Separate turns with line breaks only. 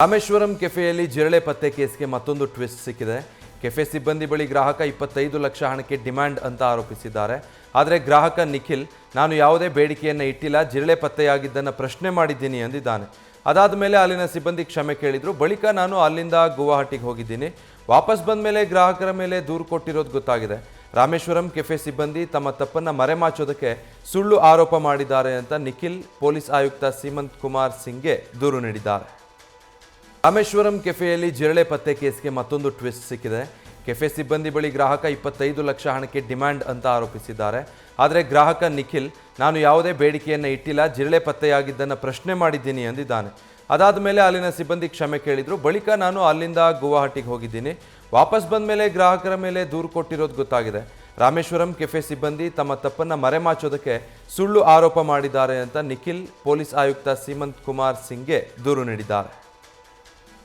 ರಾಮೇಶ್ವರಂ ಕೆಫೆಯಲ್ಲಿ ಜಿರಳೆ ಪತ್ತೆ ಕೇಸ್ಗೆ ಮತ್ತೊಂದು ಟ್ವಿಸ್ಟ್ ಸಿಕ್ಕಿದೆ. ಕೆಫೆ ಸಿಬ್ಬಂದಿ ಬಳಿ ಗ್ರಾಹಕ 25 ಲಕ್ಷ ಹಣಕ್ಕೆ ಡಿಮ್ಯಾಂಡ್ ಅಂತ ಆರೋಪಿಸಿದ್ದಾರೆ. ಆದರೆ ಗ್ರಾಹಕ ನಿಖಿಲ್, ನಾನು ಯಾವುದೇ ಬೇಡಿಕೆಯನ್ನು ಇಟ್ಟಿಲ್ಲ, ಜಿರಳೆ ಪತ್ತೆಯಾಗಿದ್ದನ್ನು ಪ್ರಶ್ನೆ ಮಾಡಿದ್ದೀನಿ ಎಂದಿದ್ದಾನೆ. ಅದಾದ ಮೇಲೆ ಅಲ್ಲಿನ ಸಿಬ್ಬಂದಿ ಕ್ಷಮೆ ಕೇಳಿದ್ರು. ಬಳಿಕ ನಾನು ಅಲ್ಲಿಂದ ಗುವಾಹಟಿಗೆ ಹೋಗಿದ್ದೀನಿ. ವಾಪಸ್ ಬಂದ ಮೇಲೆ ಗ್ರಾಹಕರ ಮೇಲೆ ದೂರು ಕೊಟ್ಟಿರೋದು ಗೊತ್ತಾಗಿದೆ. ರಾಮೇಶ್ವರಂ ಕೆಫೆ ಸಿಬ್ಬಂದಿ ತಮ್ಮ ತಪ್ಪನ್ನು ಮರೆಮಾಚೋದಕ್ಕೆ ಸುಳ್ಳು ಆರೋಪ ಮಾಡಿದ್ದಾರೆ ಅಂತ ನಿಖಿಲ್ ಪೊಲೀಸ್ ಆಯುಕ್ತ ಸೀಮಂತ್ ಕುಮಾರ್ ಸಿಂಗ್ಗೆ ದೂರು ನೀಡಿದ್ದಾರೆ. ರಾಮೇಶ್ವರಂ ಕೆಫೆಯಲ್ಲಿ ಜಿರಳೆ ಪತ್ತೆ ಕೇಸ್ಗೆ ಮತ್ತೊಂದು ಟ್ವಿಸ್ಟ್ ಸಿಕ್ಕಿದೆ. ಕೆಫೆ ಸಿಬ್ಬಂದಿ ಬಳಿ ಗ್ರಾಹಕ 25 ಲಕ್ಷ ಹಣಕ್ಕೆ ಡಿಮ್ಯಾಂಡ್ ಅಂತ ಆರೋಪಿಸಿದ್ದಾರೆ. ಆದರೆ ಗ್ರಾಹಕ ನಿಖಿಲ್, ನಾನು ಯಾವುದೇ ಬೇಡಿಕೆಯನ್ನು ಇಟ್ಟಿಲ್ಲ, ಜಿರಳೆ ಪತ್ತೆಯಾಗಿದ್ದನ್ನು ಪ್ರಶ್ನೆ ಮಾಡಿದ್ದೀನಿ ಎಂದಿದ್ದಾನೆ. ಅದಾದ ಮೇಲೆ ಅಲ್ಲಿನ ಸಿಬ್ಬಂದಿ ಕ್ಷಮೆ ಕೇಳಿದ್ರು. ಬಳಿಕ ನಾನು ಅಲ್ಲಿಂದ ಗುವಾಹಟಿಗೆ ಹೋಗಿದ್ದೀನಿ. ವಾಪಸ್ ಬಂದ ಮೇಲೆ ಗ್ರಾಹಕರ ಮೇಲೆ ದೂರು ಕೊಟ್ಟಿರೋದು ಗೊತ್ತಾಗಿದೆ. ರಾಮೇಶ್ವರಂ ಕೆಫೆ ಸಿಬ್ಬಂದಿ ತಮ್ಮ ತಪ್ಪನ್ನು ಮರೆಮಾಚೋದಕ್ಕೆ ಸುಳ್ಳು ಆರೋಪ ಮಾಡಿದ್ದಾರೆ ಅಂತ ನಿಖಿಲ್ ಪೊಲೀಸ್ ಆಯುಕ್ತ ಸೀಮಂತ್ ಕುಮಾರ್ ಸಿಂಗ್ಗೆ ದೂರು ನೀಡಿದ್ದಾರೆ.